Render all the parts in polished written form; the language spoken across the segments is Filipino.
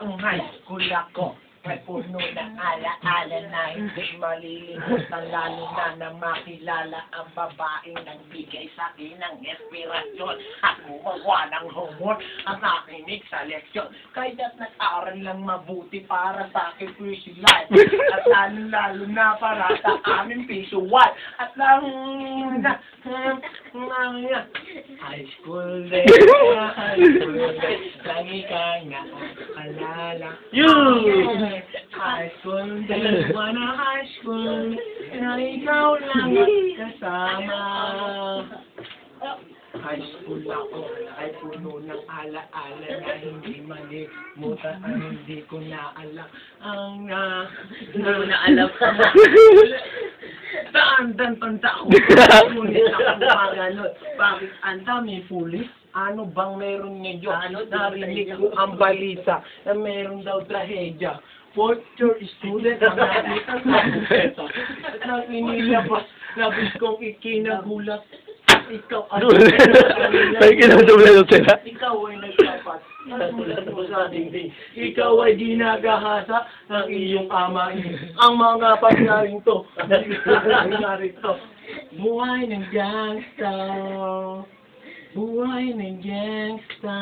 Nung high school ako, may puno ng ala-ala na hindi malilimutan, lalo na makilala ang babaeng nagbigay sa akin ng inspirasyon at gumawa ng homework at nakinig sa leksyon. Kaya't nag-aral lang mabuti para sa akin puso life at lalo-lalo na para sa aming visual at high school day, lagi kang naaalala. High school day, wanna high school, na ikaw lang kasama. High school ako ay puno ng ala-ala na hindi malimutan at hindi ko naalam ang naalam ko. Tanda ko. Ngunit ako maganon. Bakit ang dami pulis? Ano bang meron ngayon? Narinig ko ang balita na meron daw trahedya. Fourth year student ang nakita sa buketa. At nang inilabas, labis kong ikinagulat. Ikaw ay ikaw ay nagtapat. Ikaw ay ginagahasa ng iyong amain. Ang mga pagyaring to, buhay ng gangsta. Buhay ng gangsta.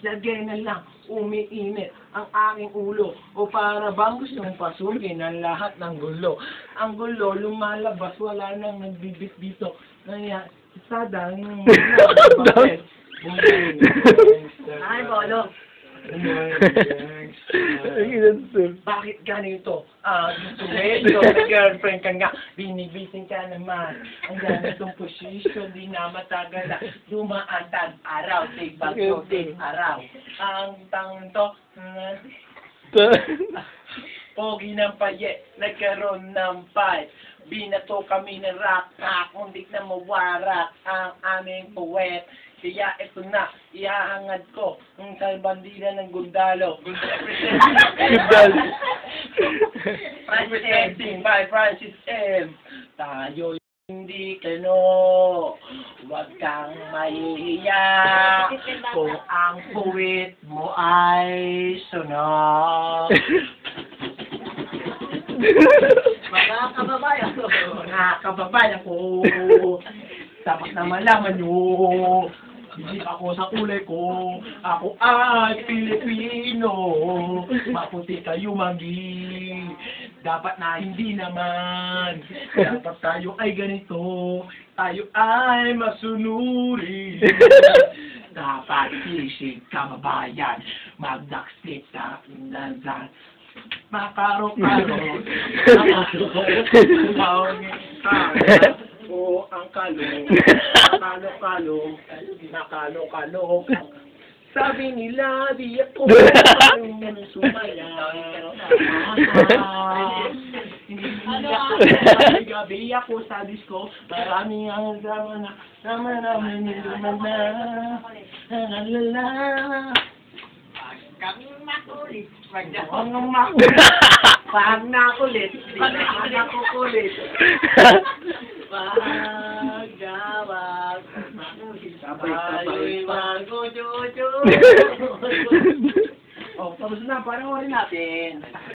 Lagay na lang, umiinit ang aking ulo. O para bang gustong pasukin ang lahat ng gulo. Ang gulo lumalabas, wala nang nagbibit dito. Kaya, sadang ay, bolo. Bakit ganito? Gusto girlfriend ka nga, binibisin ka naman. Ang ganitong posisyon, di na matagal na dumaan tag-araw, tig-bagyo, tig-araw. Ang tangon to, pogi ng paye, nagkaroon ng fight. Binato kami ng rock, kundi na mawarak ang aming puwet. Kaya ito na, ihahangad ko ang bandila ng Gundalo. Gundalo. Presenting by Francis M. Tayo hindi kano, huwag kang mahihiya kung ang puwit mo ay sunog. Mga kababayan ko, dapat na malaman nyo, hindi ako sa kulay ko, ako ay Pilipino, maputi kayo magi, dapat na hindi naman, dapat tayo ay ganito, tayo ay masunuri, dapat isig kababayan, magdaksit sa pinansan. Makaro-karo, o ang nakalo-kalo. Sabi nila, di ako sumaya. Hindi gabi ako sa disco, marami ang sama namin niluman na. Kami makulit. Pag nakulit, di na kukulit. Pag-gawag, sabay mag-ujuju. Oh, tapos na, panoorin natin.